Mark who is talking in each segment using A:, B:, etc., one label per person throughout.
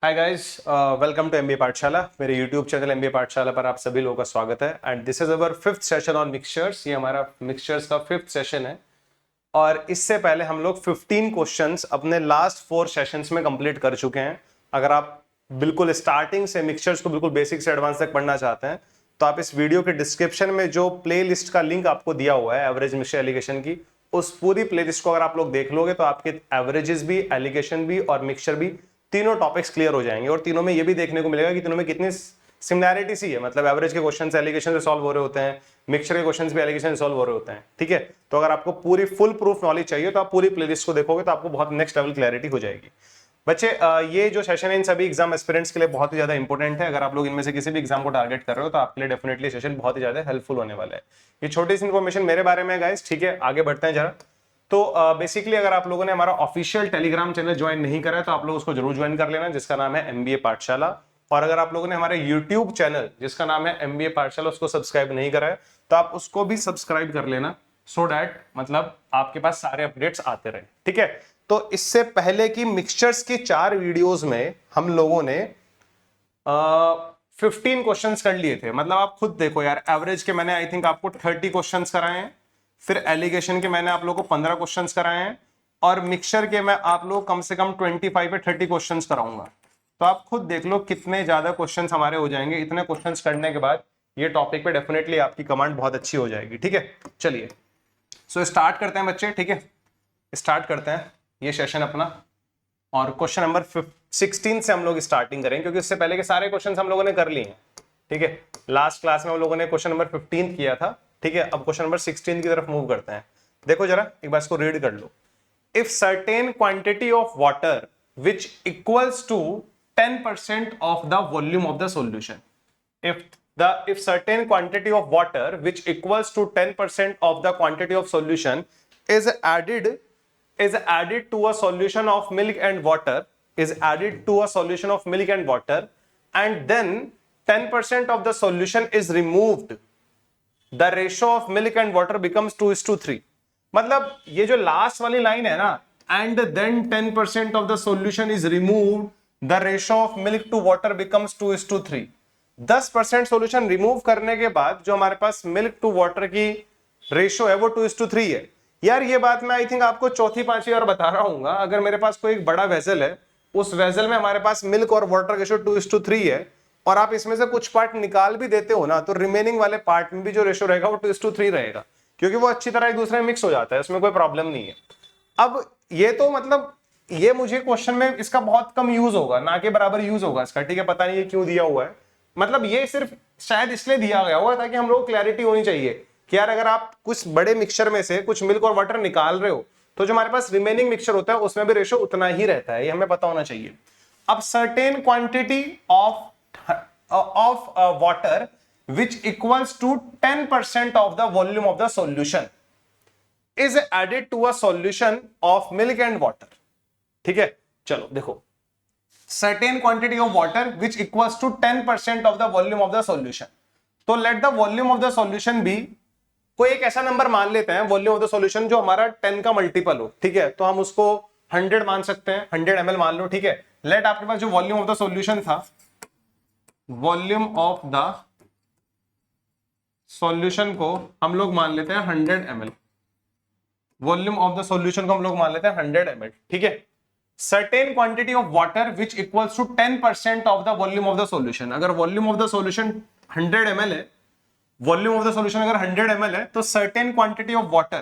A: Hi guys, welcome to MBA Pathshala. मेरे YouTube channel MBA पाठशाला पर आप सभी लोगों का स्वागत है and this is our fifth session on mixtures. ये हमारा मिक्सचर्स का फिफ्थ सेशन है और इससे पहले हम लोग 15 क्वेश्चंस अपने लास्ट 4 सेशंस में कंप्लीट कर चुके हैं। अगर आप बिल्कुल स्टार्टिंग से मिक्सचर्स को बिल्कुल बेसिक से एडवांस तक पढ़ना चाहते हैं तो आप इस वीडियो के डिस्क्रिप्शन में जो प्ले लिस्ट का लिंक आपको दिया हुआ है एवरेज मिक्सचर एलिगेशन की, उस पूरी प्ले लिस्ट को अगर आप लोग देख लोगे तो आपके एवरेजेस भी, एलिगेशन भी और मिक्सचर भी तीनों टॉपिक्स क्लियर हो जाएंगे। और तीनों में ये भी देखने को मिलेगा कि तीनों में कितनी सिमिलैरिटी सी है, मतलब एवरेज के क्वेश्चंस एलिगेशन से सॉल्व हो रहे होते हैं, मिक्सचर के क्वेश्चंस भी एलिगेशन से सॉल्व हो रहे होते हैं। ठीक है, तो अगर आपको पूरी फुल प्रूफ नॉलेज चाहिए तो आप पूरी प्लेलिस्ट को देखोगे तो आपको बहुत नेक्स्ट लेवल क्लैरिटी हो जाएगी। बच्चे, ये जो सेशन है इन सभी एग्जाम एस्पिरेंट्स के लिए बहुत ही ज्यादा इंपॉर्टेंट है। अगर आप लोग इनमें से किसी भी एग्जाम को टारगेट कर रहे हो तो आपके लिए डेफिनेटली सेशन बहुत ही ज्यादा हेल्पफुल होने वाला है। ये छोटी सी इन्फॉर्मेशन मेरे बारे में गाइस, ठीक है, आगे बढ़ते हैं जरा। तो बेसिकली अगर आप लोगों ने हमारा ऑफिशियल टेलीग्राम चैनल ज्वाइन नहीं करा है तो आप लोग उसको जरूर ज्वाइन कर लेना, जिसका नाम है एमबीए पाठशाला। और अगर आप लोगों ने हमारे यूट्यूब चैनल जिसका नाम है एमबीए पाठशाला उसको सब्सक्राइब नहीं करा है तो आप उसको भी सब्सक्राइब कर लेना, सो डैट मतलब आपके पास सारे अपडेट्स आते रहे। ठीक है, तो इससे पहले की मिक्सचर्स की 4 वीडियोस में हम लोगों ने 15 क्वेश्चंस कर लिए थे। मतलब आप खुद देखो यार, एवरेज के मैंने आई थिंक आपको 30 क्वेश्चंस कराए हैं, फिर एलिगेशन के मैंने आप लोगों को 15 क्वेश्चंस कराए हैं और मिक्सचर के मैं आप लोग कम से कम 25 पे 30 क्वेश्चंस कराऊंगा। तो आप खुद देख लो कितने ज्यादा क्वेश्चंस हमारे हो जाएंगे। इतने क्वेश्चंस करने के बाद ये टॉपिक पे डेफिनेटली आपकी कमांड बहुत अच्छी हो जाएगी। ठीक है, चलिए सो स्टार्ट करते हैं बच्चे। ठीक है, स्टार्ट करते हैं ये सेशन अपना और क्वेश्चन नंबर 16 से हम लोग स्टार्टिंग करें, क्योंकि उससे पहले के सारे क्वेश्चन हम लोगों ने कर लिए हैं। ठीक है, लास्ट क्लास में हम लोगों ने क्वेश्चन नंबर 15 किया था। ठीक है, अब क्वेश्चन नंबर 16 की तरफ मूव करते हैं। देखो जरा एक बार इसको रीड कर लो। If certain quantity of water which equals to 10% of the volume of the solution, if certain quantity of water which equals to 10% of the quantity of solution is added to a solution of milk and water, and then 10% of the solution is removed, the ratio of milk and water becomes 2:3। मतलब ये जो last वाली line है ना, and then 10% of the solution is removed, the ratio of milk to water becomes 2:3। 10% solution remove करने के बाद जो हमारे पास मिल्क टू वाटर की रेशियो है वो 2:3 है। यार ये बात मैं आई थिंक आपको चौथी पांचवी बार बता रहा हूँ। अगर मेरे पास कोई एक बड़ा वेसल है, उस वेसल में हमारे पास मिल्क और वाटर रेशियो 2:3 है और आप इसमें से कुछ पार्ट निकाल भी देते हो ना, तो रिमेनिंग वाले पार्ट में भी जो रेशियो रहेगा वो 2:3 रहेगा, क्योंकि वो अच्छी तरह एक दूसरे में मिक्स हो जाता है, उसमें कोई प्रॉब्लम नहीं है। अब ये तो मतलब ये मुझे क्वेश्चन में इसका बहुत कम यूज होगा, ना के बराबर यूज होगा इसका। ठीक है, पता नहीं ये क्यों दिया हुआ है, मतलब ये सिर्फ शायद इसलिए दिया गया होगा ताकि हम लोग क्लैरिटी होनी चाहिए कि यार अगर आप कुछ बड़े मिक्सचर में से कुछ मिल्क और वाटर निकाल रहे हो तो जो हमारे पास रिमेनिंग मिक्सचर होता है उसमें भी रेशियो उतना ही रहता है, ये हमें पता होना चाहिए। अब certain quantity of water which equals to 10% of the volume of the solution is added to a solution of milk and water. ठीक है, चलो देखो, certain quantity of water which equals to 10% of the volume of the solution, तो let the volume of the solution be, कोई एक ऐसा number मान लेते हैं वॉल्यूम ऑफ द सॉल्यूशन जो हमारा 10 का मल्टीपल हो। ठीक है, तो हम उसको 100 मान सकते हैं, 100 ml मान लो। ठीक है, लेट आपके पास जो वॉल्यूम ऑफ द सॉल्यूशन था, वॉल्यूम ऑफ द सॉल्यूशन को हम लोग मान लेते हैं 100 ml, volume of the solution को हम लोग मान लेते हैं 100 ml। ठीक है, certain quantity of water which equals to 10% of the volume of the solution, अगर volume of the solution 100 ml है, वॉल्यूम ऑफ द सॉल्यूशन अगर 100 ml है तो certain quantity of water,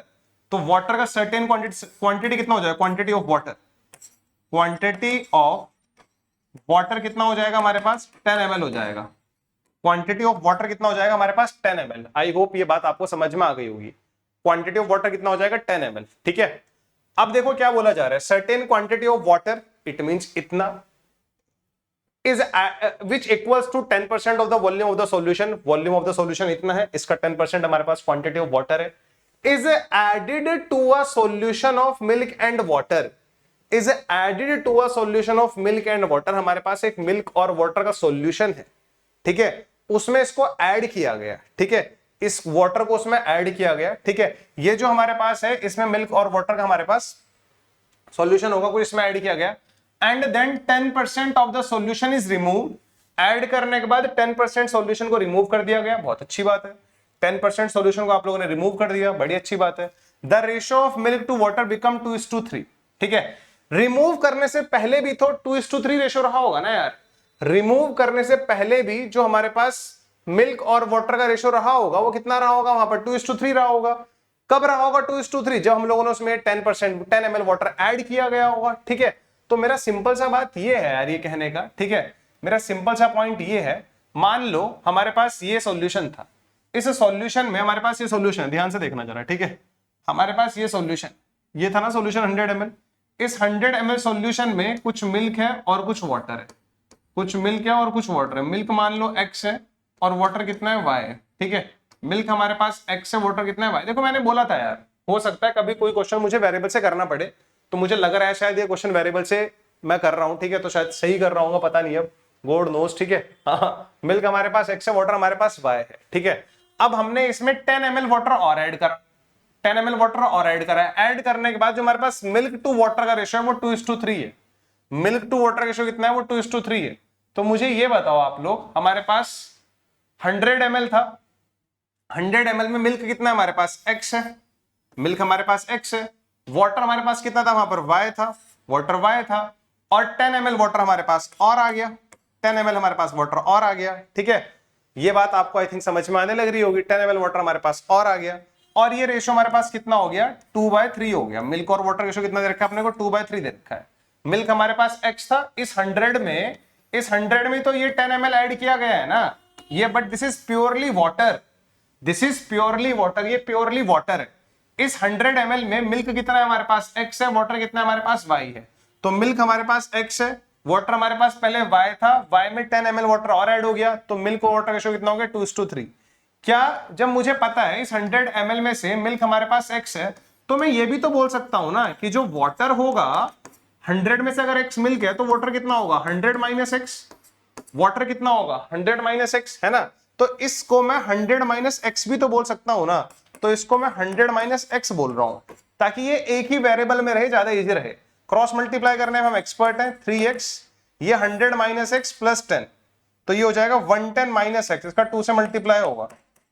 A: तो वाटर का certain क्वांटिटी कितना हो जाएगा, क्वांटिटी ऑफ वाटर कितना हो जाएगा हमारे पास, 10 ml हो जाएगा। क्वांटिटी ऑफ वाटर कितना हो जाएगा हमारे पास, 10 ml। आई होप ये बात आपको समझ में आ गई होगी। क्वांटिटी ऑफ वाटर कितना हो जाएगा, 10 ml। ठीक है, अब देखो क्या बोला जा रहा है, certain quantity of water, it means इतना, is which equals to 10% of the volume of the solution, volume of the solution इतना है, इसका 10% हमारे पास क्वांटिटी ऑफ वाटर है, is added to a solution of milk and water, is added to a solution of milk and water. हमारे पास एक milk और वाटर का सॉल्यूशन है, ठीक है, उसमें इसको ऐड किया गया। ठीक है, इस वाटर को उसमें ऐड किया गया। ठीक है, ये जो हमारे पास है इसमें मिल्क और वाटर का हमारे पास सॉल्यूशन होगा, कुछ इसमें ऐड किया गया, and then 10% of the solution is remove. Add करने के बाद 10% सॉल्यूशन को रिमूव कर दिया गया, बहुत अच्छी बात है। 10% सॉल्यूशन को आप लोगों ने रिमूव कर दिया, बड़ी अच्छी बात है। The ratio of milk to water become 2:3। ठीक है, रिमूव करने से पहले भी तो 2:3 रेशियो रहा होगा ना यार। रिमूव करने से पहले भी जो हमारे पास मिल्क और वाटर का रेशियो रहा होगा वो कितना रहा होगा, वहां पर 2:3 रहा होगा। कब रहा होगा 2:3? जब हम लोगों ने उसमें 10 ml वाटर ऐड किया गया होगा। ठीक है, तो मेरा सिंपल सा बात ये है यार, ये कहने का, ठीक है, मेरा सिंपल सा पॉइंट ये है, मान लो हमारे पास ये सॉल्यूशन था, इस सॉल्यूशन में हमारे पास ये सॉल्यूशन, ध्यान से देखना जरा, ठीक है, हमारे पास ये सॉल्यूशन, ये था ना सॉल्यूशन 100 ml। इस 100 ml सॉल्यूशन में कुछ मिल्क है और कुछ वाटर है, कुछ मिल्क है और कुछ वाटर है। मिल्क मान लो x है और वाटर कितना है y है। ठीक है, मिल्क हमारे पास x है, वाटर कितना है y। देखो मैंने बोला था यार, हो सकता है कभी कोई क्वेश्चन मुझे वेरिएबल से करना पड़े, तो मुझे लग रहा है शायद ये क्वेश्चन वेरिएबल से मैं कर रहा हूं। ठीक है, तो शायद सही कर रहा हूँ, पता नहीं, अब गॉड नोस। ठीक है, हाँ, मिल्क हमारे पास x है, वाटर हमारे पास y है। ठीक है, अब हमने इसमें 10 ml वाटर और ऐड करा, 10 ml वाटर और ऐड करा है। ऐड करने के बाद जो हमारे पास मिल्क टू वाटर का रेशियो है वो 2:3 है। मिल्क टू वाटर रेशियो कितना है, वो 2:3 है। तो मुझे ये बताओ आप लोग, हमारे पास 100 ml था, 100 ml में मिल्क कितना है हमारे पास, x है, मिल्क हमारे पास x है, वाटर हमारे पास कितना था, वहां पर y था, वाटर y था, और 10 ml वाटर हमारे पास और आ गया, 10 ml हमारे पास वाटर और आ गया। ठीक है, ये बात आपको आई थिंक समझ में आने लग रही होगी, 10 ml वाटर हमारे पास और आ गया, और ये रेशियो हमारे पास कितना हो गया, 2/3 हो गया। मिल्क और वाटर रेशियो कितना दे रखा है अपने को, 2/3 दे रखा है। मिल्क हमारे पास x था, इस 100 में तो ये 10 ml ऐड किया गया है ना ये, but this is purely water, this is purely water, ये प्योरली वाटर है। इस 100 ml में मिल्क कितना है हमारे पास, x है, वाटर कितना है हमारे पास, y है। तो मिल्क हमारे पास x है, वाटर हमारे पास पहले y था, y में 10 ml वाटर और ऐड हो गया, तो मिल्क और वाटर रेशियो कितना हो गया, 2:3। क्या जब मुझे पता है इस 100 ml में से मिल्क हमारे पास x है, तो मैं ये भी तो बोल सकता हूं ना कि जो वाटर होगा 100 में से अगर x मिल्क है तो वाटर कितना होगा, 100 माइनस x, वाटर कितना होगा 100 माइनस x, है ना। तो इसको मैं 100 माइनस x भी तो बोल सकता हूं ना, तो इसको मैं 100 माइनस x बोल रहा हूं ताकि ये एक ही वेरिएबल में रहे, ज्यादा इजी रहे। क्रॉस मल्टीप्लाई करने में हम एक्सपर्ट हैं, 3x, ये 100 माइनस x प्लस 10, तो ये हो जाएगा 110 माइनस x, इसका 2 से मल्टीप्लाई होगा,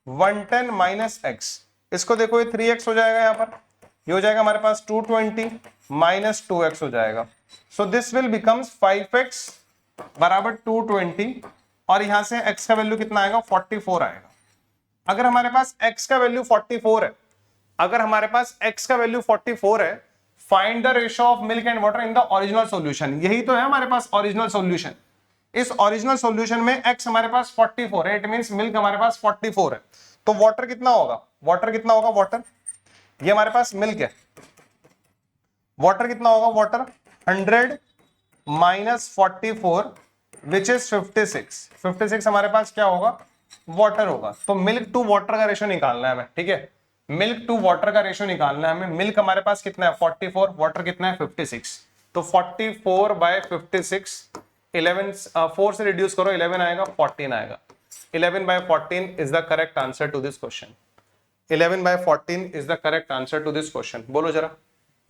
A: 110 माइनस x, इसको देखो ये 3x हो जाएगा, यहाँ पर ये हो जाएगा हमारे पास 220 माइनस 2x हो जाएगा। So this will becomes 5x बराबर 220, और यहां से x का वैल्यू कितना आएगा, 44 आएगा। अगर हमारे पास x का वैल्यू 44 है, अगर हमारे पास x का वैल्यू 44 है, find the ratio of milk and water in the original solution. यही तो है हमारे पास ओरिजिनल सॉल्यूशन। इस ओरिजिनल सॉल्यूशन में x हमारे पास 44 है, इट मींस मिल्क हमारे पास 44 है, तो वाटर कितना होगा, वाटर कितना होगा, वाटर, ये हमारे पास मिल्क है, वाटर कितना होगा, वाटर 100 माइनस 44 विच इज 56, 56 हमारे पास क्या होगा, वाटर होगा। तो मिल्क टू वाटर का रेशियो निकालना है हमें, ठीक है, मिल्क टू वाटर का रेशियो निकालना है हमें। मिल्क हमारे पास कितना है 44, वाटर कितना है 56, तो 44/56, 11 4 से रिड्यूस करो, 11 आएगा, 14 आएगा। 11/14 is the correct answer to this question, 11/14 is the correct answer to this question. बोलो जरा,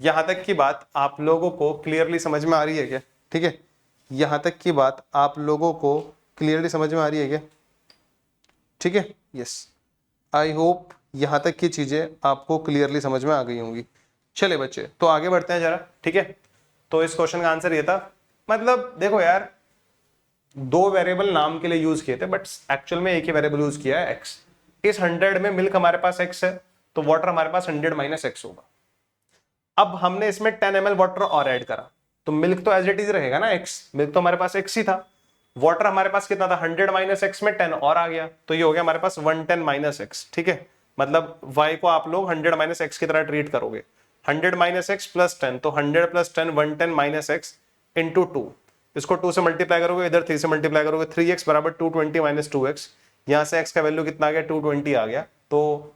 A: यहां तक की बात आप लोगों को क्लियरली समझ में आ रही है क्या, ठीक है, यहां तक की बात आप लोगों को क्लियरली समझ में आ रही है क्या, ठीक है, यस, आई होप यहां तक की चीजें आपको क्लियरली समझ में आ गई होंगी। चले बच्चे, तो आगे बढ़ते हैं जरा, ठीक है। तो इस क्वेश्चन का आंसर ये था, मतलब देखो यार, दो वेरिएबल नाम के लिए यूज किए थे, बट एक्चुअल में एक ही वेरिएबल यूज किया है, x। इस 100 में मिल्क हमारे पास x है, तो वाटर हमारे पास 100 माइनस x होगा। अब हमने इसमें 10 ml वाटर और ऐड करा, तो मिल्क तो एज इट इज रहेगा ना, x, मिल्क तो हमारे पास x ही था। वाटर हमारे पास कितना था, 100 माइनस x में 10 और आ गया, तो ये हो गया हमारे पास 110 माइनस x, ठीक है। मतलब y को आप लोग 100 माइनस x की तरह ट्रीट करोगे, 100 माइनस x प्लस 10, तो 100 प्लस 10 110 माइनस x इंटू 2, इसको 2 से मल्टीप्लाई करोगे, इधर 3 से मल्टीप्लाई करोगे, 3x बराबर 220 माइनस 2x, यहाँ से x का वैल्यू कितना आ गया, 220 आ गया, तो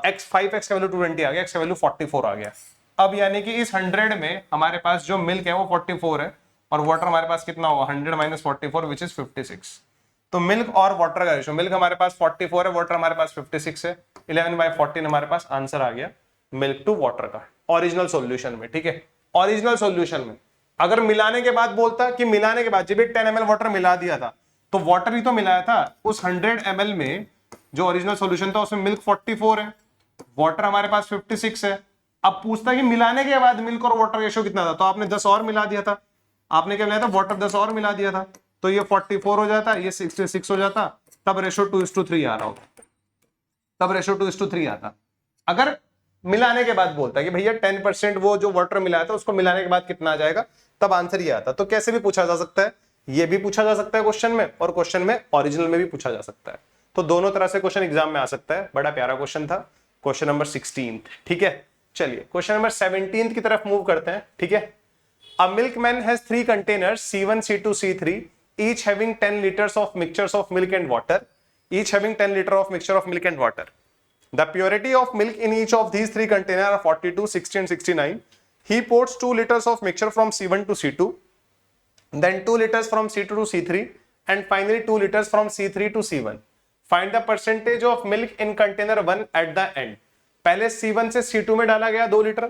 A: x 5x का वैल्यू 220 आ गया, x का वैल्यू 44 आ गया। अब यानी कि इस 100 में हमारे पास जो मिल्क है वो 44 है, और वाटर हमारे पास कितना होगा, 100 माइनस 44 विच इज 56। तो मिल्क और वाटर का रेशियो, मिल्क हमारे पास 44 है, वाटर हमारे पास 56 है, 11/14 हमारे पास आंसर आ गया मिल्क टू वाटर का, ओरिजिनल सॉल्यूशन में, ठीक है, ओरिजिनल सॉल्यूशन में। अगर मिलाने के बाद बोलता कि मिलाने के बाद जब 10 ml वाटर मिला दिया था, तो वाटर ही तो मिलाया था, उस 100 ml में जो ओरिजिनल सॉल्यूशन था उसमें मिल्क 44 है, वाटर हमारे पास 56 है। अब पूछता कि मिलाने के बाद मिल्क और वाटर रेशो कितना था, तो आपने 10 और मिला दिया था, आपने क्या मिलाया था, वाटर 10 और मिला दिया था, तो ये 44 हो जाता, ये 66 हो जाता, तब रेशो 2:3 आ रहा होता, तब रेशो 2:3 आता। अगर मिलाने के बाद बोलता है कि भैया 10% वो जो वाटर मिलाया था उसको मिलाने के बाद कितना आ जाएगा, तब आंसर ये आता। तो कैसे भी पूछा जा सकता है, ये भी पूछा जा सकता है क्वेश्चन में, और क्वेश्चन में ओरिजिनल में भी पूछा जा सकता है। तो दोनों तरह से क्वेश्चन एग्जाम में आ सकता है। बड़ा प्यारा क्वेश्चन था, क्वेश्चन नंबर 16। ठीक है, चलिए क्वेश्चन नंबर 17 की तरफ मूव करते हैं। ठीक है, A milkman has 3 containers C1, C2, C3, each having 10 liters of mixtures of milk and water. Each having 10 liter of mixture of milk and water. The purity of milk in each of these 3 containers are 42, 60 and 69. He pours 2 liters of mixture from C1 to C2, then 2 liters from C2 to C3, and finally 2 liters from C3 to C1. Find the percentage of milk in container 1 at the end. पहले C1 से C2 में डाला गया 2 litre,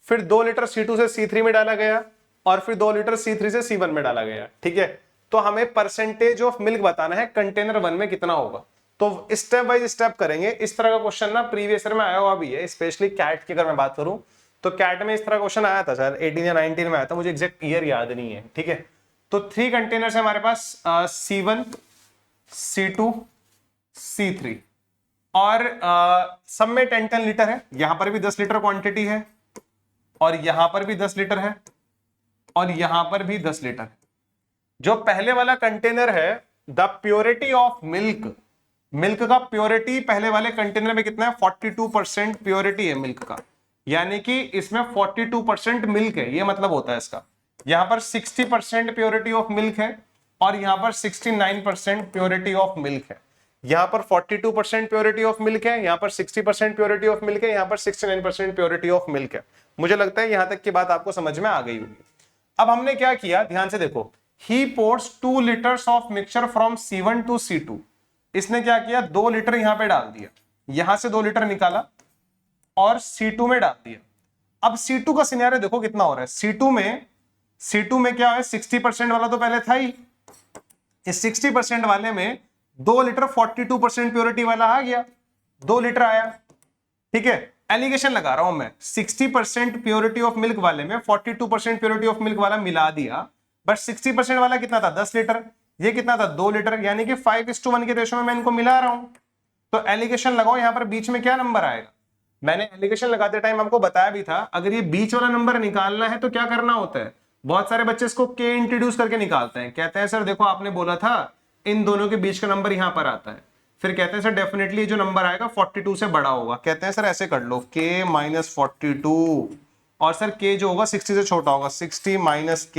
A: फिर 2 litre C2 से C3 में डाला गया, और फिर 2 लीटर C3 से C1 में डाला गया। ठीक है, तो हमें परसेंटेज ऑफ मिल्क बताना है कंटेनर 1 में कितना होगा। तो स्टेप बाय स्टेप करेंगे। इस तरह का क्वेश्चन ना प्रीवियस ईयर में आया हुआ भी है, स्पेशली कैट की अगर मैं बात करूं तो कैट में इस तरह क्वेश्चन आया था, शायद 18 या 19 में आया था, मुझे एग्जैक्ट ईयर याद नहीं है। ठीक है, तो 3 कंटेनर्स है हमारे पास, C1, C2, C3, और सब में 10-10 लीटर है। यहां पर भी 10 लीटर क्वांटिटी है, और यहां पर भी 10 लीटर है, और यहां पर भी 10 लीटर है। जो पहले वाला कंटेनर है, the purity of milk, milk का प्योरिटी पहले वाले कंटेनर में कितना है, 42% प्योरिटी है मिल्क का, यानी कि इसमें 42% मिल्क है, ये मतलब होता है इसका। यहां पर 60% प्योरिटी ऑफ मिल्क है, और यहां पर 69% प्योरिटी ऑफ मिल्क है। यहां पर 42% प्योरिटी ऑफ मिल्क है, यहां पर 60% प्योरिटी ऑफ मिल्क है, यहां पर 69% प्योरिटी ऑफ मिल्क है। मुझे लगता है यहां तक की बात आपको समझ में आ गई होगी। अब हमने क्या किया, ध्यान से देखो, he pours 2 liters of mixture from C1 to C2। इसने क्या किया, 2 लीटर यहां पे डाल दिया, यहां से 2 लीटर निकाला और C2 में डाल दिया। अब C2 का सिनेरियो देखो कितना हो रहा है। C2 में क्या है, 60% वाला तो पहले था ही, इस 60% वाले में 2 लीटर 42% प्योरिटी वाला आ गया, 2 लीटर आया। ठीक है, एलिगेशन लगा रहा हूं मैं, 60% प्योरिटी ऑफ मिल्क वाले में 42% प्योरिटी ऑफ मिल्क वाला मिला दिया, बट 60% वाला कितना था, 10 लीटर, ये कितना था, 2 लीटर, यानी कि 5:1 के रेशो में मैं इनको मिला रहा हूं। तो एलिगेशन लगाओ, यहां पर बीच में क्या नंबर आएगा। मैंने एलिगेशन लगाते टाइम आपको बताया भी था, अगर ये बीच वाला नंबर निकालना है तो क्या करना होता है। बहुत सारे बच्चे इसको के इंट्रोड्यूस करके निकालते हैं, कहते हैं सर देखो आपने बोला था इन दोनों के बीच का नंबर यहां पर आता है, फिर कहते हैं सर डेफिनेटली जो नंबर आएगा 42 से बड़ा होगा। कहते हैं सर ऐसे कर लो, k - 42, और सर k जो होगा 60 से छोटा होगा, 60 - k,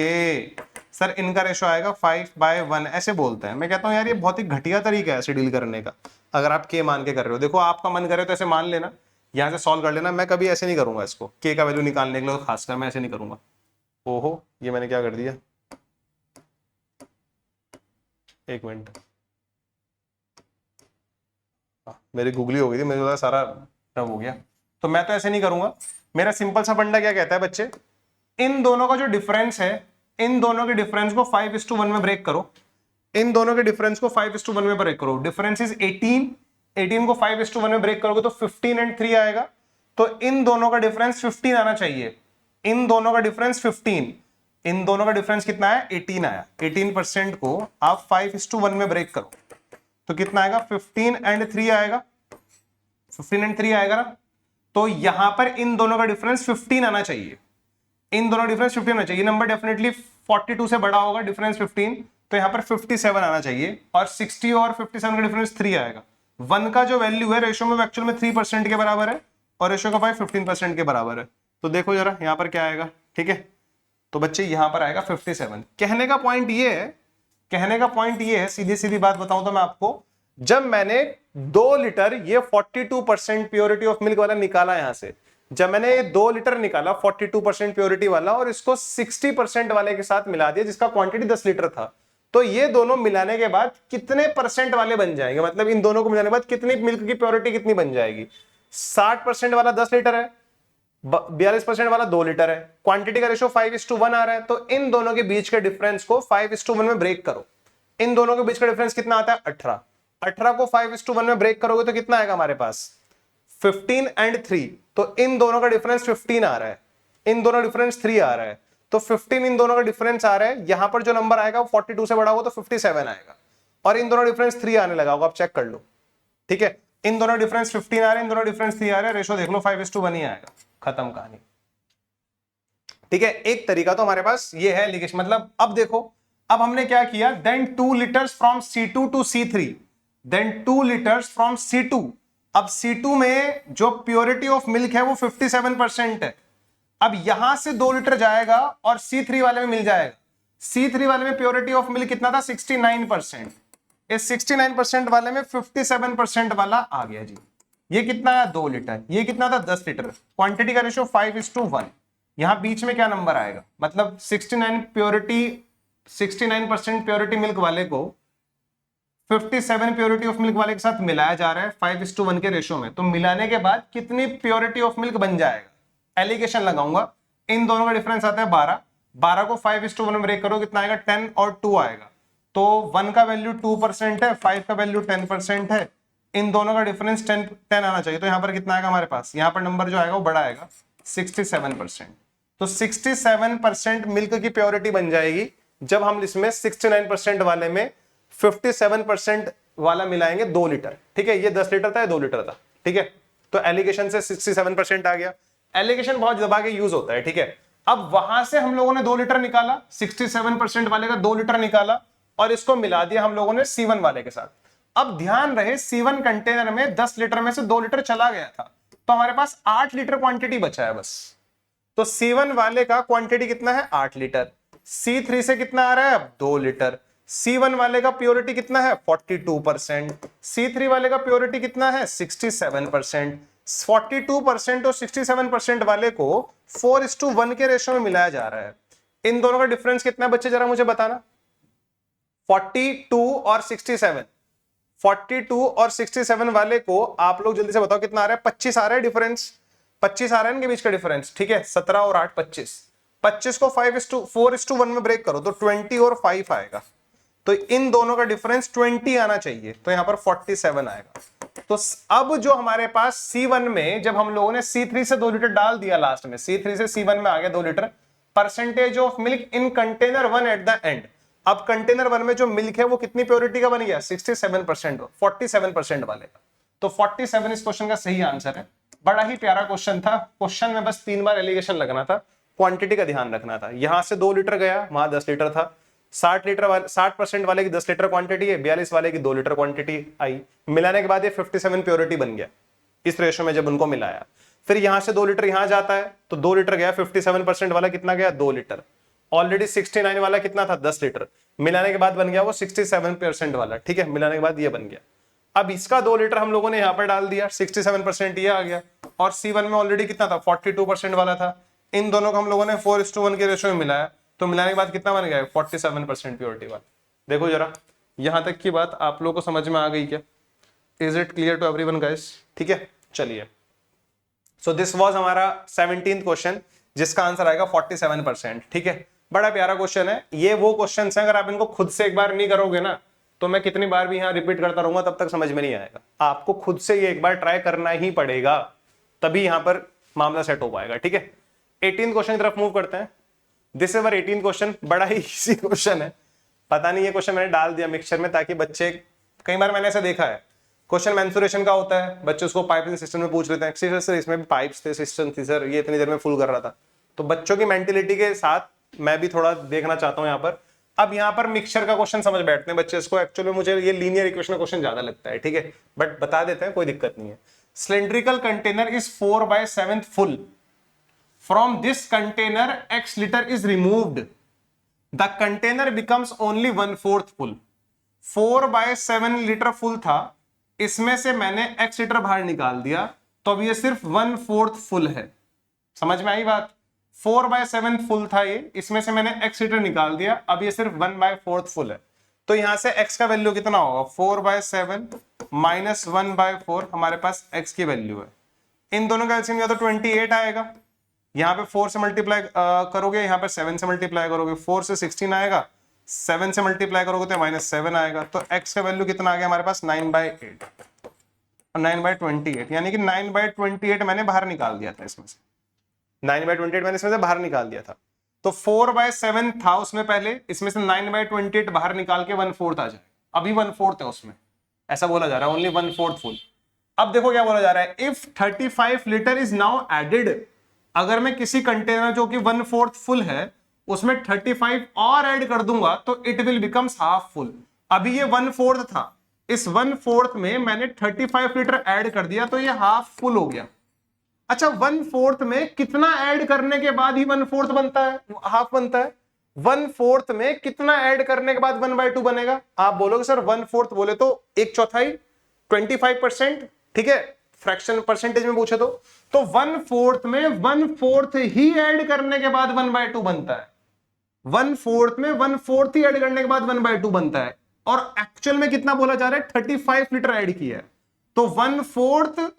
A: सर इनका रेशो आएगा 5/1, ऐसे बोलते हैं। मैं कहता हूं यार ये बहुत ही घटिया तरीका है ऐसे डील करने का। अगर आप k मान के कर रहे हो, देखो आपका मन करे तो ऐसे मान लेना, यहां से सॉल्व कर लेना, मैं कभी ऐसे नहीं करूंगा इसको, k का वैल्यू निकालने के लिए, तो खासकर मैं ऐसे नहीं करूंगा। ओहो, ये मैंने क्या कर दिया, एक मिनट, मेरी गूगली हो गई थी, मेरे सारा टब हो गया। तो मैं तो ऐसे नहीं करूंगा, मेरा सिंपल सा फंडा क्या कहता है बच्चे, इन दोनों का जो डिफरेंस है, इन दोनों के डिफरेंस को 5:1 में ब्रेक करो, इन दोनों के डिफरेंस को 5:1 में ब्रेक करो। डिफरेंस इज 18 को 5:1 में ब्रेक करोगे तो 15 और 3 आएगा, तो इन दोनों का डिफरेंस 15 आना चाहिए, इन दोनों का डिफरेंस 15, इन दोनों का डिफरेंस कितना है, 18 आया। 18% को आप 5:1 में ब्रेक करो तो कितना आएगा, 15 और 3 आएगा, 15 और 3 आएगा ना। तो यहां पर इन दोनों का डिफरेंस 15 आना चाहिए, इन दोनों डिफरेंस 15 आना चाहिए। नंबर डेफिनेटली 42 से बड़ा होगा, डिफरेंस 15, तो यहां पर 57 आना चाहिए, और 60 और 57 का डिफरेंस 3 आएगा। 1 का जो वैल्यू है रेशो में एक्चुअल में 3% के बराबर है, और रेशो का 15% के बराबर है। तो देखो जरा यहां पर क्या आएगा। ठीक है, तो बच्चे यहां पर आएगा 57। कहने का पॉइंट ये है, कहने का पॉइंट ये है, सीधी सीधी बात बताऊं तो मैं आपको, जब मैंने 2 लीटर ये 42% प्योरिटी ऑफ मिल्क वाला निकाला, यहां से जब मैंने ये 2 लीटर निकाला 42% प्योरिटी वाला, और इसको 60% वाले के साथ मिला दिया जिसका क्वांटिटी 10 लीटर था, तो ये दोनों मिलाने के बाद कितने परसेंट वाले बन जाएंगे, मतलब इन दोनों को मिलाने के बाद कितनी मिल्क की प्योरिटी कितनी बन जाएगी। 60% वाला 10 लीटर है, 42% वाला 2 लीटर है, क्वांटिटी का रेशियो 5:1 आ रहा है, तो इन दोनों के बीच के डिफरेंस को 5:1 में ब्रेक करो। इन दोनों के बीच का डिफरेंस कितना आता है? 18। 18 को 5:1 में ब्रेक करोगे तो कितना आएगा हमारे पास? 15 एंड 3, तो इन दोनों का डिफरेंस 15 आ रहा है, इन दोनों डिफरेंस 3 आ रहा है, तो 15 इन दोनों का डिफरेंस आ रहा है। यहां पर जो नंबर आएगा वो 42 से बड़ा होगा तो 57 आएगा, और इन दोनों डिफरेंस 3 आने लगा होगा, आप चेक कर लो। ठीक है, इन दोनों डिफरेंस 15 आ रहे हैं, इन दोनों डिफरेंस 3 आ रहे हैं, रेशो देख लो 5:1 ही आएगा, खत्म कहानी। ठीक है, एक तरीका तो हमारे पास ये है एलिगेशन, मतलब अब देखो, अब हमने क्या किया, then 2 litres from C2 to C3, then 2 litres from C2। अब C2 में जो प्योरिटी ऑफ मिल्क है वो 57% है। अब यहां से 2 लीटर जाएगा और C3 वाले में मिल जाएगा। C3 वाले में प्योरिटी ऑफ मिल्क कितना था? 69%। इस 69% वाले में 57% वाला आ गया जी। ये कितना है? 2 लीटर। ये कितना था? 10 लीटर। क्वांटिटी का रेशियो 5:1। यहां बीच में क्या नंबर आएगा? मतलब 69% प्योरिटी मिल्क वाले को 57 प्योरिटी ऑफ मिल्क वाले के साथ मिलाया जा रहा है 5:1 के रेशियो में। तो मिलाने के बाद कितनी प्योरिटी ऑफ मिल्क बन जाएगा? एलिगेशन लगाऊंगा, इन दोनों का डिफरेंस आता है 12। 12 को 5:1 में ब्रेक करो, कितना आएगा? 10 और 2 आएगा। तो 1 का वैल्यू 2% है, 5 का वैल्यू 10% है, इन दोनों का डिफरेंस 10 आना चाहिए। तो यहां पर कितना आएगा हमारे पास? यहां पर नंबर जो आएगा वो बड़ा आएगा, 67%। तो 67% मिल्क की प्योरिटी बन जाएगी जब हम इसमें 69% वाले में 57% वाला मिलाएंगे 2 लीटर। ठीक है, ये 10 लीटर था, ये 2 लीटर था। ठीक है, तो एलिगेशन से 67% आ गया। एलिगेशन बहुत दबा के यूज होता है। ठीक है, अब वहां से हम लोगों ने 2 लीटर निकाला, 67% वाले का 2 लीटर निकाला और इसको मिला दिया हम लोगों ने C1 वाले के साथ। अब ध्यान रहे, C1 कंटेनर में 10 लीटर में से 2 लीटर चला गया था, तो हमारे पास 8 लीटर क्वांटिटी बचा है बस। तो C1 वाले का क्वांटिटी कितना है? 8 लीटर। C3 से कितना आ रहा है? अब 2 लीटर। C1 वाले का प्योरिटी कितना है? 42%। C3 वाले का प्योरिटी कितना है? 67%। 42% और 67% वाले को 4:1 के रेशियो में मिलाया जा रहा है। इन दोनों का डिफरेंस कितना है बच्चे, जरा मुझे बताना। 42 और 67, 42 और 67 वाले को आप लोग जल्दी से बताओ कितना आ रहा है? 25 आ रहा है डिफरेंस, 25 आ रहा है इनके बीच का डिफरेंस। ठीक है, 17 और 8 25, 25 को 4:1 में ब्रेक करो तो 20 और 5 आएगा, तो इन दोनों का डिफरेंस 20 आना चाहिए, तो यहां पर 47 आएगा। तो अब जो हमारे पास C1 में, जब हम लोगों ने C3 से 2 लीटर डाल दिया लास्ट में, C3 से C1 में आ गया 2 litre, percentage of milk in container 1 eight the and. अब कंटेनर 1 में जो मिल्क है वो कितनी प्योरिटी का बन गया? 67%, 47% वाले का। तो 47 इस क्वेश्चन का सही आंसर है। बड़ा ही प्यारा क्वेश्चन था। क्वेश्चन में बस 3 बार एलिगेशन लगना था, क्वांटिटी का ध्यान रखना था। यहां से 2 लीटर गया, वहां 10 लीटर था। 60% वाले की 10 लीटर क्वांटिटी है, 42 वाले की 2 लीटर क्वांटिटी आई। मिलाने के बाद ये 57 प्योरिटी बन गया इस रेशो में जब उनको मिलाया। फिर यहां से 2 लीटर यहां जाता है तो 2 लीटर गया, 57% वाला कितना गया? 2 लीटर। ऑलरेडी 69 वाला कितना था? 10 लीटर। मिलाने के बाद बन गया वो 67% वाला। ठीक है, मिलाने के बाद ये बन गया। अब इसका 2 लीटर हम लोगों ने यहां पर डाल दिया, 67% ये आ गया, और C1 में ऑलरेडी कितना था? 42% वाला था। इन दोनों को हम लोगों ने 4:1 के रेशो में मिलाया, तो मिलाने के बाद कितना बन गया? 47% प्योरिटी वाला। देखो जरा, यहां तक की बात आप लोगों को समझ में आ गई क्या? Is it clear to everyone guys? ठीक है, चलिए। सो दिस वाज हमारा 17th क्वेश्चन, जिसका आंसर आएगा 47%। ठीक है, बड़ा प्यारा क्वेश्चन है। ये वो क्वेश्चन है, अगर आप इनको खुद से एक बार नहीं करोगे ना, तो मैं कितनी बार भी यहाँ रिपीट करता रहूंगा तब तक समझ में नहीं आएगा। आपको खुद से ये एक बार ट्राई करना ही पड़ेगा, तभी यहां पर मामला सेट हो पाएगा। ठीक है, 18th क्वेश्चन की तरफ मूव करते हैं। This is our 18th question. बड़ा ही इजी क्वेश्चन है। पता नहीं ये क्वेश्चन मैंने डाल दिया मिक्सचर में ताकि बच्चे, कई बार मैंने ऐसा देखा है, क्वेश्चन मेंसुरेशन का होता है, बच्चे उसको पाइपिंग सिस्टम में पूछ लेते हैं, सर इसमें भी पाइप्स थे, सिस्टम थी सर, ये इतनी देर में फुल कर रहा था। तो बच्चों की मेंटेलिटी के साथ मैं भी थोड़ा देखना चाहता हूं यहाँ पर। अब यहाँ पर मिक्सचर का क्वेश्चन समझ बैठते हैं बच्चे इसको। एक्चुअली मुझे ये लीनियर इक्वेशन का क्वेश्चन ज्यादा लगता है। ठीक है, बट बता देते हैं, कोई दिक्कत नहीं है। Cylindrical container is 4/7 full. From this container, X liter is removed. The container becomes only 1/4 full. 4/7 litre full था, इसमें से मैंने X लीटर बाहर निकाल दिया, तो अब ये सिर्फ 1/4 फुल है। समझ में आई बात? 4/7 फुल था ये, इसमें से मैंने X लीटर निकाल दिया, अब ये सिर्फ 1/4 फुल है। तो यहां से X का वैल्यू कितना होगा? 4/7 माइनस 1/4, हमारे पास X की वैल्यू है। इन दोनों का एलसीएम या तो 28 आएगा यहाँ पे 4 से मल्टीप्लाई करोगे, यहाँ पे 7 से मल्टीप्लाई करोगे, 4 से 16 आएगा, 7 से मल्टीप्लाई करोगे तो -7 आएगा। तो x का वैल्यू कितना आ गया हमारे पास 9/8 और 9/28, यानी कि 9/28 मैंने बाहर निकाल दिया था इसमें से, 9/28 मैंने इसमें से बाहर निकाल दिया था। तो 4/7 था उसमें पहले, इसमें से 9/28 बाहर निकाल के 1/4 आ जाए, अभी 1/4 है उसमें, ऐसा बोला जा रहा है, ओनली 1/4 फुल। अब देखो क्या बोला जा रहा है, if 35 litre is now added, अगर मैं किसी कंटेनर जो कि 1/4 फुल है उसमें 35 और ऐड कर दूंगा तो it will becomes half full. अभी ये 1/4 था, इस 1/4 में मैंने 35 लीटर ऐड कर दिया तो ये हाफ फुल हो गया। अच्छा, 1/4 में कितना ऐड करने के बाद ही 1/4 बनता है, हाफ बनता है? 1/4 में कितना ऐड करने के बाद 1/2 बनेगा? आप बोलोगे सर 1/4 बोले तो 1/4, 25%, ठीक है, फ्रैक्शन परसेंटेज में पूछे तो 1/4 में 1/4 ही ऐड करने के बाद 1/2 बनता है। 1/4 में 1/4 ही ऐड करने के बाद 1/2 बनता है, और एक्चुअल में कितना बोला जा रहा है, 35 लीटर ऐड किया है। तो 1/4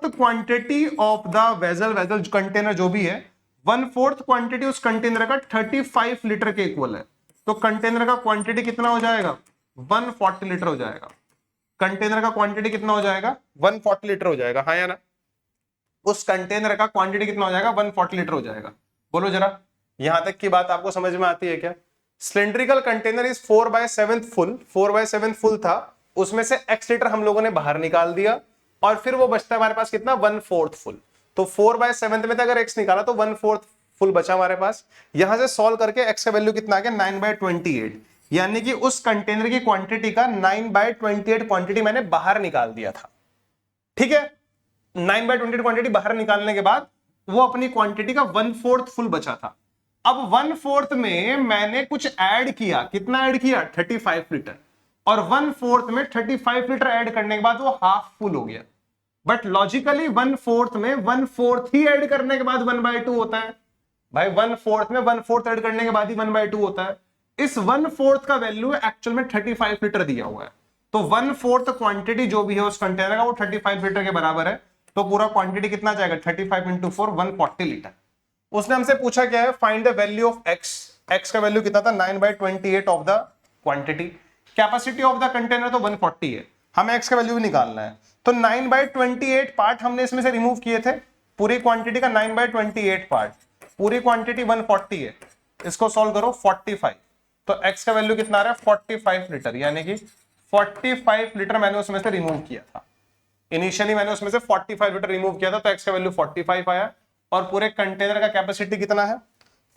A: quantity of the vessel container जो भी है, 1/4 क्वांटिटी उस कंटेनर का 35 लीटर के इक्वल है। तो कंटेनर का क्वांटिटी कितना हो जाएगा, 140 लीटर हो जाएगा। कंटेनर का क्वांटिटी कितना हो जाएगा, 140 लीटर हो जाएगा, हाँ या ना? उस कंटेनर का क्वांटिटी कितना हो जाएगा, 140 लीटर हो जाएगा। बोलो जरा, यहां तक की बात आपको समझ में आती है क्या? Cylindrical container is 4/7 full, 4/7 full था, उसमें से x लीटर हम लोगों ने बाहर निकाल दिया और फिर वो बचता है हमारे पास कितना, 1/4 फुल। तो 4/7 में अगर x निकाला तो 1/4 फुल बचा हमारे पास। यहां से सॉल्व करके x का वैल्यू कितना आ गया, 9/28, यानी कि उस कंटेनर की क्वांटिटी का 9/28 क्वांटिटी मैंने बाहर निकाल दिया था। ठीक है, 9/28 क्वांटिटी बाहर निकालने के बाद वो अपनी क्वांटिटी का 1/4 फुल बचा था। अब 1/4 में मैंने कुछ ऐड किया, कितना ऐड किया, 35 लीटर, और 1/4 में 35 लीटर ऐड करने के बाद वो हाफ फुल हो गया। बट लॉजिकली 1/4 में 1/4 ही ऐड करने के बाद 1/2 होता है भाई, 1/4 में 1/4 ऐड करने के बाद ही 1/2 होता है। इस 1/4 का वैल्यू एक्चुअल में 35 लीटर दिया हुआ है, तो 1/4 क्वांटिटी जो भी है उस कंटेनर का वो 35 लीटर के बराबर है। तो पूरा क्वांटिटी कितना जाएगा, 35 × 4 140 लीटर। उसने हमसे पूछा क्या है, find the value of x। x का वैल्यू कितना था, 9/28 of the quantity. Capacity of the container तो 140 है, हमें x का वैल्यू भी निकालना है। तो 9/28 पार्ट हमने इसमें से रिमूव किए थे, पूरी क्वांटिटी का 9/28 पार्ट, पूरी क्वांटिटी 140 है, इसको सॉल्व करो 45, तो x का वैल्यू कितना आ रहा है, 45 लीटर, यानी कि 45 लीटर मैंने उसमें से रिमूव किया था। इनिशियली मैंने उसमें से 45 लीटर रिमूव किया था, तो x का वैल्यू 45 आया। और पूरे कंटेनर का कैपेसिटी कितना है,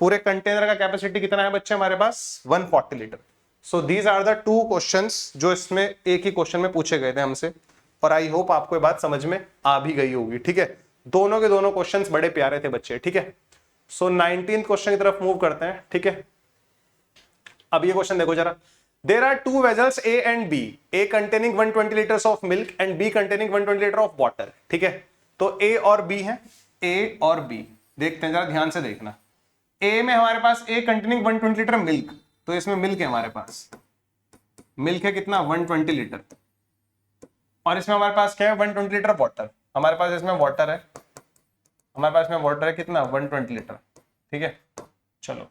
A: पूरे कंटेनर का कैपेसिटी कितना है बच्चे हमारे पास, 140 litre. So these are the 2 questions जो इसमें एक ही क्वेश्चन में पूछे गए थे हमसे, और आई होप आपको ये बात समझ में आ भी गई होगी। ठीक है, दोनों के दोनों क्वेश्चंस बड़े प्यारे थे बच्चे। ठीक है, सो 19th क्वेश्चन की तरफ मूव करते हैं। ठीक है, अब ये क्वेश्चन देखो जरा, there are two vessels A and B, A containing 120 liters of milk and B containing 120 liter of water। ठीक है, तो A और B है, A और B देखते हैं, जरा ध्यान से देखना। A में हमारे पास A containing 120 लीटर मिल्क, तो इसमें मिल्क है हमारे पास, मिल्क है कितना, 120 लीटर, और इसमें हमारे पास क्या है, 120 लीटर वाटर, हमारे पास इसमें वाटर है, हमारे पास में वाटर है कितना, 120 लीटर। ठीक है, चलो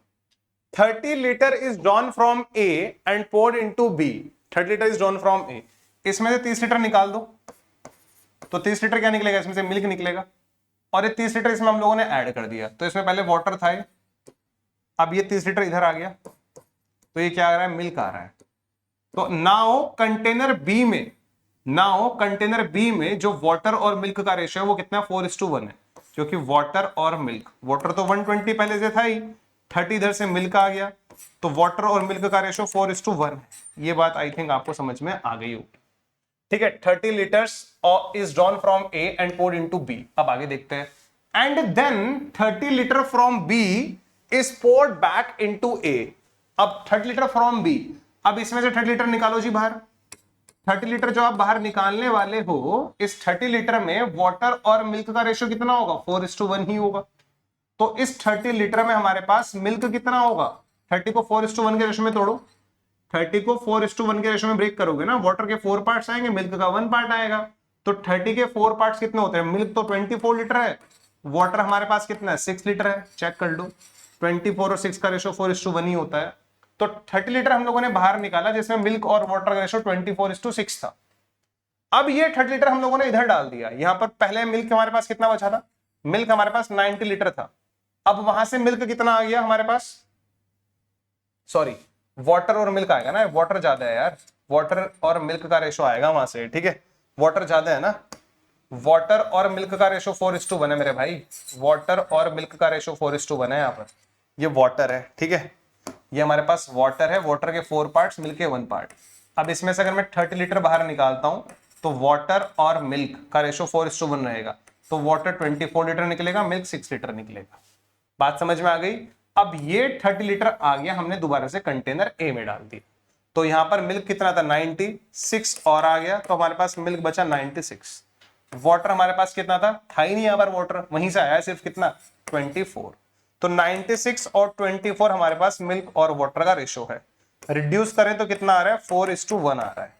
A: 30 litre is drawn from A and poured into B। 30 litre is drawn from A, इसमें से 30 लीटर निकाल दो, तो 30 लीटर क्या निकलेगा, इसमें से मिल्क निकलेगा, और ये 30 लीटर इसमें हम लोगों ने ऐड कर दिया, तो इसमें पहले वाटर था, अब ये 30 लीटर इधर आ गया, तो ये क्या आ रहा है, मिल्क आ रहा है। तो नाउ कंटेनर बी में, नाउ कंटेनर बी में जो वाटर और मिल्क का रेशियो है वो कितना, 4:1 है, क्योंकि वाटर और मिल्क, वाटर तो 120 पहले से था ही, 30 इधर से मिल्क आ गया, तो वाटर और मिल्क का रेशियो 4:1 है। ये बात आई थिंक आपको समझ में आ गई होगी। ठीक है, 30 litres is drawn from A and poured into B। अब आगे देखते हैं, and then 30 litre from B is poured back into A। अब 30 लीटर फ्रॉम B, अब इसमें से 30 लीटर निकालो जी बाहर। 30 लीटर जो आप बाहर निकालने वाले हो, इस 30 लीटर में वाटर और मिल्क का रेशियो कितना होगा, 4:1 ही होगा। तो इस 30 लीटर में हमारे पास मिल्क कितना होगा, 30 को 4:1 के रेशियो में तोड़ो, 30 को 4:1 के रेशियो में ब्रेक करोगे ना, वाटर के 4 पार्ट्स आएंगे, मिल्क का 1 पार्ट आएगा, तो 30 के 4 पार्ट्स कितने होते हैं, मिल्क तो 24 लीटर है, वाटर हमारे पास कितना है 6 लीटर है, चेक कर लो। 24 और 6 का रेशो 4:1 ही होता है। तो 30 लीटर हम लोगों ने बाहर निकाला जिसमें मिल्क और वाटर का रेशो 24:6 था। अब ये 30 लीटर हम लोगों ने इधर डाल दिया। यहां पर पहले मिल्क हमारे पास कितना बचा था, मिल्क हमारे पास 90 लीटर था। अब वहां से मिल्क कितना आ गया हमारे पास, सॉरी वाटर और मिल्क आएगा ना, वाटर ज्यादा है यार, वाटर और मिल्क का रेशो आएगा वहां से, ठीक है, वाटर ज्यादा है ना, वाटर और मिल्क का रेशो 4:1 है मेरे भाई, वाटर और मिल्क का रेशो 4:1 है यहाँ पर। ये वाटर है, ठीक है, ये हमारे पास वाटर है, वाटर के 4 पार्ट्स, मिल्क के 1 पार्ट। अब इसमें से अगर मैं 30 लीटर बाहर निकालता हूं तो वाटर और मिल्क का रेशो 4:1 रहेगा। तो वाटर 24 लीटर निकलेगा, मिल्क 6 लीटर निकलेगा। बात समझ में आ गई। अब ये 30 लीटर आ गया, हमने दोबारा से कंटेनर ए में डाल दिया। तो यहां पर मिल्क कितना था 96 और आ गया, तो हमारे पास मिल्क बचा 96। वाटर हमारे पास कितना था ही नहीं, यहां पर वाटर वहीं से आया सिर्फ कितना 24। तो 96 और 24 हमारे पास मिल्क और वाटर का रेशो है। रिड्यूस करें तो कितना आ रहा है 4:1 आ रहा है।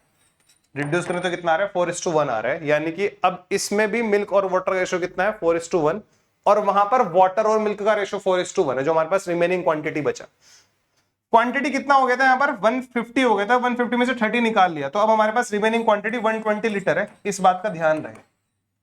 A: रिड्यूस करें तो कितना आ रहा है 4:1 आ रहा है, यानी कि अब इसमें भी मिल्क और वाटर का रेशो कितना है 4:1, और वहां पर वाटर और मिल्क का रेशो 4:1 है। जो हमारे पास रिमेनिंग क्वांटिटी बचा, क्वांटिटी कितना हो गया था यहाँ पर 150 हो गया था, 150 में से 30 निकाल लिया, तो अब हमारे पास रिमेनिंग क्वांटिटी 120 लीटर है। इस बात का ध्यान रहे,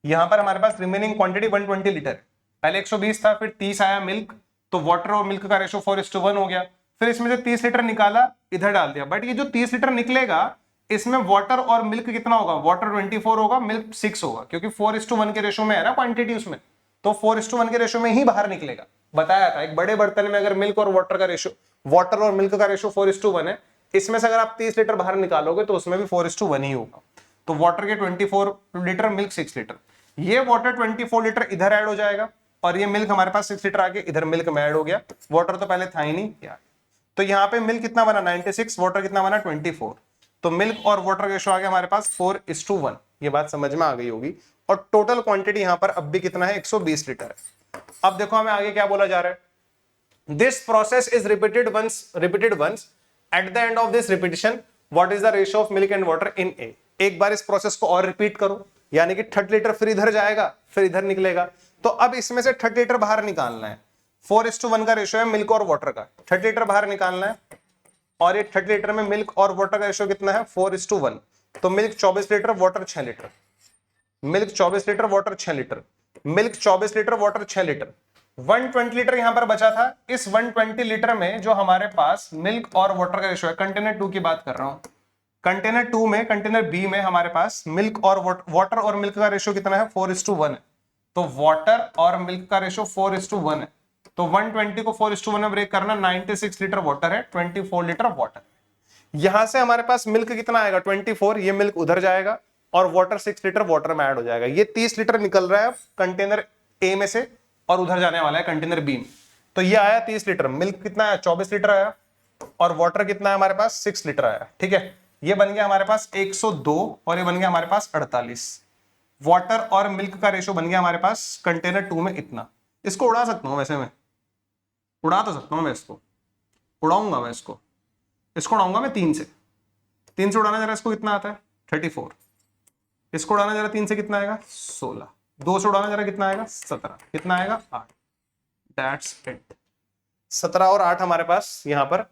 A: यहां पर हमारे पास रिमेनिंग क्वांटिटी 120 लीटर है। पहले 120 था, फिर 30 आया मिल्क, तो वाटर और मिल्क का रेशो 4:1 हो गया। फिर इसमें से 30 लीटर निकाला, इधर डाल दिया। बट ये जो 30 लीटर निकलेगा इसमें वाटर और मिल्क कितना होगा, वाटर 24 होगा, मिल्क 6 होगा, क्योंकि 4:1 के रेशो में है ना क्वांटिटी उसमें, तो 4:1 के रेशो में ही बाहर निकलेगा। बताया था एक बड़े बर्तन में अगर मिल्क और वाटर का रेशो, वाटर और मिल्क का रेशो 4:1 है, इसमें से अगर आप 30 लीटर बाहर निकालोगे तो उसमें भी 4:1 ही होगा। तो वाटर के 24 लीटर, मिल्क 6 लीटर। ये वाटर 24 लीटर इधर ऐड हो जाएगा, और ये मिल्क हमारे पास 6 लीटर आके इधर मिल्क में ऐड हो गया। वाटर तो पहले था ही नहीं यार। तो यहाँ पे मिल्क कितना बना 96, वाटर कितना बना 24। तो मिल्क और वाटर का रेशो आ गया हमारे पास 4:1। ये बात समझ में आ गई होगी। और टोटल क्वांटिटी यहाँ पर अब भी कितना है 120 लीटर है। अब देखो हमें आगे क्या बोला जा रहा है, this process is repeated once at the end of this repetition what is the ratio of milk and water in a. एक बार इस प्रोसेस को और रिपीट करो, यानी कि 30 लीटर फिर इधर जाएगा, फिर इधर निकलेगा। तो अब इसमें से 30 लीटर बाहर निकालना है, 4:1 का रेशियो है मिल्क और वाटर का, 30 लीटर बाहर निकालना है। और ये 30 लीटर में मिल्क और वाटर का रेशियो कितना है 4:1। तो milk 24 litre, water 6 litre, milk 24 litre, water 6 litre, milk 24 litre, water 6 litre. 120 litre यहां पर बचा था। इस 120 लीटर में जो हमारे पास मिल्क और वाटर का रेशियो है, कंटेनर 2 की बात कर रहा हूं, कंटेनर 2 में, कंटेनर बी में हमारे पास मिल्क और वाटर और मिल्क का रेशियो कितना है 4:1 है। तो वाटर और मिल्क का रेशियो 4:1 है। तो 120 को 4:1 में ब्रेक करना, 96 लीटर वाटर है, 24 लीटर वाटर। यहां से हमारे पास मिल्क कितना आएगा 24, ये मिल्क उधर जाएगा, और वाटर 6 लीटर वाटर में ऐड हो जाएगा। ये 30 लीटर निकल रहा है कंटेनर ए में से और उधर जाने वाला है कंटेनर बी में। तो ये आया 30 लीटर, मिल्क कितना आया 24 लीटर आया, और वाटर कितना है हमारे पास 6 लीटर आया, ठीक है। ये बन गया हमारे पास 102, और ये बन गया हमारे पास 48। वाटर और मिल्क का रेशो बन गया हमारे पास कंटेनर 2 में इतना। इसको उड़ा सकता हूं, वैसे मैं उड़ा तो सकता हूं, मैं इसको उड़ाऊंगा, मैं इसको उड़ाऊंगा मैं 3 से। 3 से उड़ाना जरा, इसको कितना आता है 34। इसको उड़ाना जरा 3 से कितना आएगा 16। 2 से उड़ाना जरा कितना आएगा 17। कितना आएगा 8। That's it. 17 और 8 हमारे पास यहां पर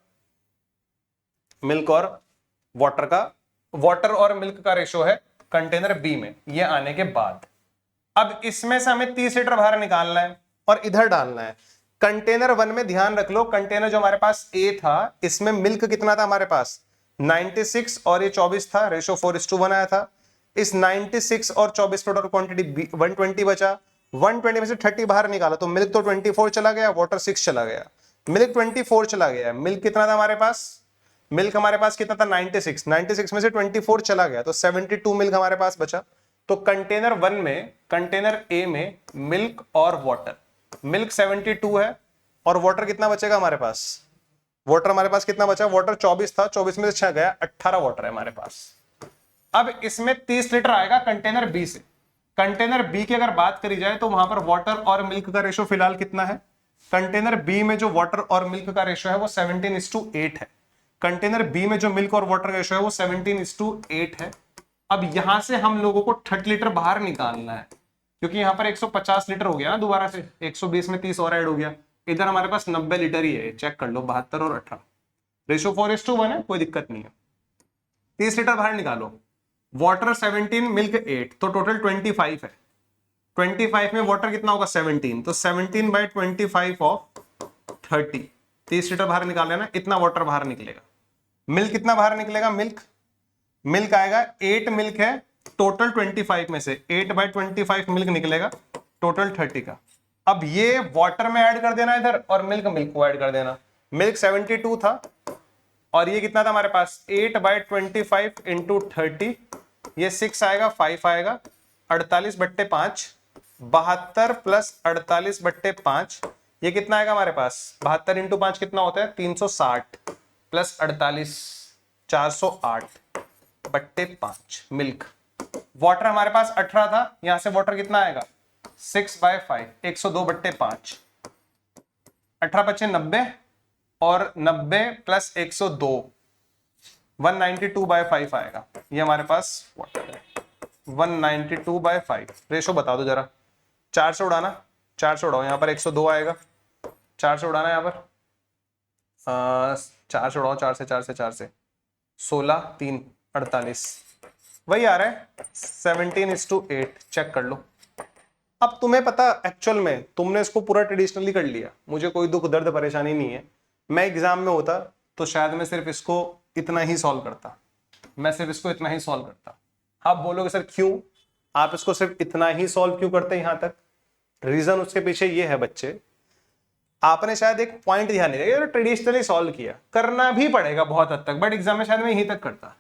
A: मिल्क और वाटर का, वाटर और मिल्क का रेशो है कंटेनर बी में, ये आने के बाद। अब इसमें से हमें 30 लीटर बाहर निकालना है और इधर डालना है। कंटेनर 1 में ध्यान रख लो, कंटेनर जो हमारे पास ए था, इसमें मिल्क कितना था हमारे पास 96 और ये 24 था, रेशो 4:1 आया था। इस 96 और 24 टोटल क्वांटिटी 120 बचा। 120 में से 30 बाहर निकाला, तो मिल्क तो 24 चला गया, वाटर 6 चला गया। मिल्क 24 चला गया, मिल्क कितना था हमारे पास, मिल्क हमारे पास कितना था 96, 96 में से 24 चला गया, तो 72 मिल्क हमारे पास बचा। तो कंटेनर 1 में, कंटेनर ए में मिल्क और वाटर, मिल्क 72 है, और वाटर कितना बचेगा हमारे पास, वाटर हमारे पास कितना बचा, वाटर 24 था, 24 में से 6 गया, 18 वाटर है हमारे पास। अब इसमें 30 लीटर आएगा कंटेनर बी से। कंटेनर बी की अगर बात करी जाए तो वहां पर वाटर और मिल्क का रेशो फिलहाल कितना है, कंटेनर बी में जो वाटर और मिल्क का रेशो है वो 17:8 है। कंटेनर बी में जो मिल्क और वाटर का रेशो है वो 17:8 है। अब यहां से हम लोगों को 30 लीटर बाहर निकालना है। क्योंकि यहाँ पर 150 लीटर हो गया ना, दोबारा से 120 में 30 और ऐड हो गया, इधर हमारे पास 90 लीटर ही है, चेक कर लो, 72 और 18, रेशो 4:1 है, कोई दिक्कत नहीं है। 30 लीटर बाहर निकालो, वाटर 17, मिल्क 8, तो टोटल 25 है। 25 में वाटर कितना होगा 17, तो 17/25 ऑफ 30, 30 लीटर बाहर निकाल लेना, इतना वाटर बाहर निकलेगा। मिल्क कितना बाहर निकलेगा, मिल्क आएगा 8, मिल्क है टोटल 25 में से 8/25 मिल्क निकलेगा टोटल 30 का। अब ये वाटर में ऐड कर देना इधर, और मिल्क को ऐड कर देना। मिल्क 72 था और ये कितना था हमारे पास 8/25 इंटू 30, ये 6 आएगा, 5 आएगा, 48/5, 72 प्लस 48/5, ये कितना आएगा हमारे पास 72 इंटू 5 कितना होता है 360 प्लस 48 408/5 मिल्क। वाटर हमारे पास 18 था, यहां से वाटर कितना आएगा 6/5 102/5, 18 90 और 90 प्लस 102 192/5 आएगा, ये हमारे पास वाटर है 192/5। रेशो बता दो जरा, 4 से उड़ाना, 4 से उड़ाओ, यहां पर 102 आएगा, 4 से उड़ाना यहाँ पर 4 से उड़ाओ, 4 से 16 3 48, वही आ रहा है 17:8, चेक कर लो। अब तुम्हें पता एक्चुअल में तुमने इसको पूरा ट्रेडिशनली कर लिया, मुझे कोई दुख दर्द परेशानी नहीं है। मैं एग्जाम में होता तो शायद मैं सिर्फ इसको इतना ही सॉल्व करता, आप बोलोगे सर क्यों आप इसको सिर्फ इतना ही सॉल्व क्यों करते हैं यहां तक? रीजन उसके पीछे ये है बच्चे, आपने शायद एक पॉइंट ध्यान नहीं दिया, ट्रेडिशनली सॉल्व किया, करना भी पड़ेगा बहुत हद तक, बट एग्जाम में शायद मैं यहीं तक करता।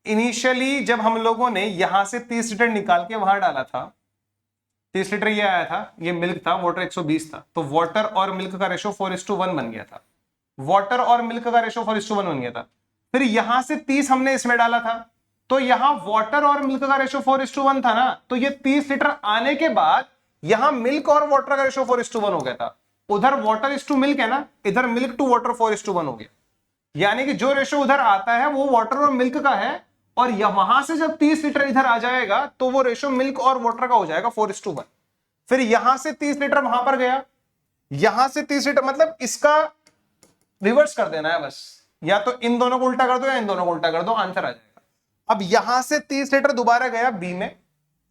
A: इनिशियली जब हम लोगों ने यहां से 30 लीटर निकाल के वहां डाला था, 30 लीटर ये आया था, ये मिल्क था, वाटर 120 था, तो वाटर और मिल्क का रेशो 4:1 बन गया था, वाटर और मिल्क का रेशो 4:1 बन गया था। फिर यहां से 30 हमने इसमें डाला था, तो यहां वाटर और मिल्क का रेशो 4:1 था ना, तो ये 30 लीटर आने के बाद यहां मिल्क और वाटर का रेशो 4:1 हो गया था। उधर वाटर इज टू मिल्क है ना, इधर मिल्क टू वाटर 4:1 हो गया, यानी कि जो रेशो उधर आता है वो वाटर और मिल्क का है, और वहां से जब 30 लीटर इधर आ जाएगा तो वो रेशो मिल्क और वाटर का हो जाएगा 4:1। फिर यहां से 30 लीटर वहां पर गया, यहां से 30 लीटर, मतलब इसका रिवर्स कर देना है बस, या तो इन दोनों को उल्टा कर दो या इन दोनों को उल्टा कर दो, आंसर आ जाएगा। अब यहां से 30 लीटर दोबारा गया बी में,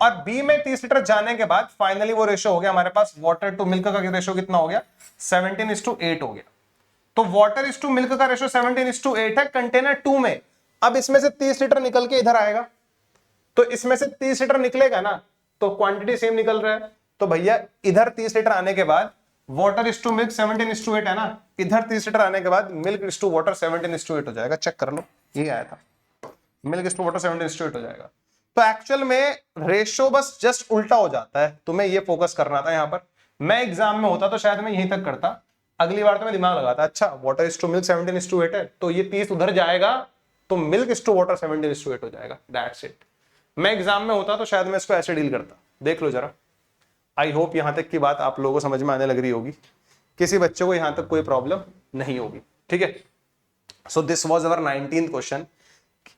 A: और बी में 30 लीटर जाने के बाद फाइनली वो रेशो हो गया हमारे पास, वाटर टू मिल्क का रेशो कितना हो गया 17:8 हो गया। तो वाटर इज टू मिल्क का रेशो 17:8 है कंटेनर 2 में। अब इसमें से 30 लीटर निकल के इधर आएगा, तो इसमें से 30 लीटर निकलेगा ना, तो क्वांटिटी सेम निकल रहा है, तो भैया इधर 30 लीटर आने के बाद वाटर इज टू मिल्क 17:8 है ना, इधर 30 लीटर आने के बाद मिल्क इज टू वाटर 17:8 हो जाएगा, चेक कर लो, ये आया था, मिल्क इज टू वाटर 17:8 हो जाएगा। तो एक्चुअल में रेशो बस जस्ट उल्टा हो जाता है, तुम्हें ये फोकस करना था यहां पर। मैं एग्जाम में होता तो शायद मैं यहीं तक करता, अगली बार तो मैं दिमाग लगाता, अच्छा वाटर इज टू मिल्क 17:8 है, तो ये 30 उधर जाएगा तो मिल्क इज टू वाटर 17:8 हो जाएगा, दैट्स इट। मैं एग्जाम में होता तो शायद मैं इसको ऐसे डील करता, देख लो जरा। आई होप यहां तक की बात आप लोगों को समझ में आने लग रही होगी, किसी बच्चे को यहां तक कोई प्रॉब्लम नहीं होगी, ठीक है। So this was our 19th question.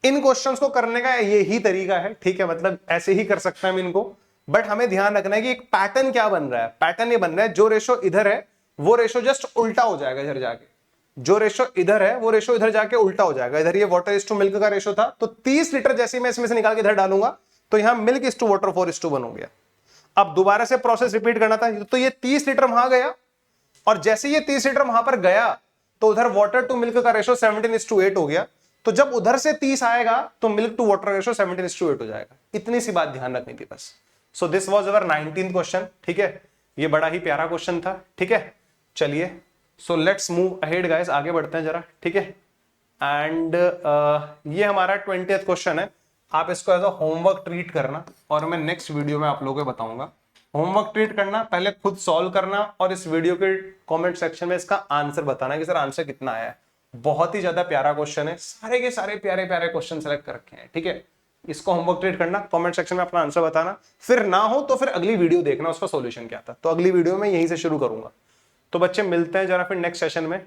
A: In questions को करने का यही तरीका है, ठीक है, मतलब ऐसे ही कर सकते हैं हम इनको, बट हमें ध्यान रखना है कि एक पैटर्न क्या बन रहा है। पैटर्न ये बन रहा है जो रेशो इधर है वो रेशो जस्ट उल्टा हो जाएगा इधर जाके, जो रेशो इधर है वो रेशो इधर जाके उल्टा हो जाएगा। इधर ये वाटर इज टू मिल्क का रेशो था, तो 30 लीटर जैसे मैं इसमें से निकाल के इधर डालूंगा तो यहां मिल्क इज टू वाटर 4:1 हो गया। अब दोबारा से प्रोसेस रिपीट करना था, तो ये 30 लीटर वहां गया, और जैसे ये 30 लीटर वहां पर गया तो उधर वाटर टू मिल्क का रेशो 17:8 हो गया, तो जब उधर से 30 आएगा तो मिल्क टू वाटर रेशो 17:8 हो जाएगा। इतनी सी बात ध्यान रखनी थी बस। So this was our 19th question, ठीक है, ये बड़ा ही प्यारा क्वेश्चन था, ठीक है। चलिए so let's move ahead guys, आगे बढ़ते हैं जरा, ठीक है। एंड ये हमारा 20th क्वेश्चन है, आप इसको एज अ होमवर्क ट्रीट करना, और मैं नेक्स्ट वीडियो में आप लोगों को बताऊंगा। होमवर्क ट्रीट करना, पहले खुद सॉल्व करना, और इस वीडियो के कमेंट सेक्शन में इसका आंसर बताना कि सर आंसर कितना आया है। बहुत ही ज्यादा प्यारा क्वेश्चन है, सारे के सारे प्यारे प्यारे क्वेश्चन सेलेक्ट कर रखे हैं, ठीक है। इसको होमवर्क ट्रीट करना, कमेंट सेक्शन में अपना आंसर बताना, फिर ना हो तो फिर अगली वीडियो देखना उसका सॉल्यूशन क्या था, तो अगली वीडियो में यहीं से शुरू करूंगा। तो बच्चे मिलते हैं जरा फिर नेक्स्ट सेशन में,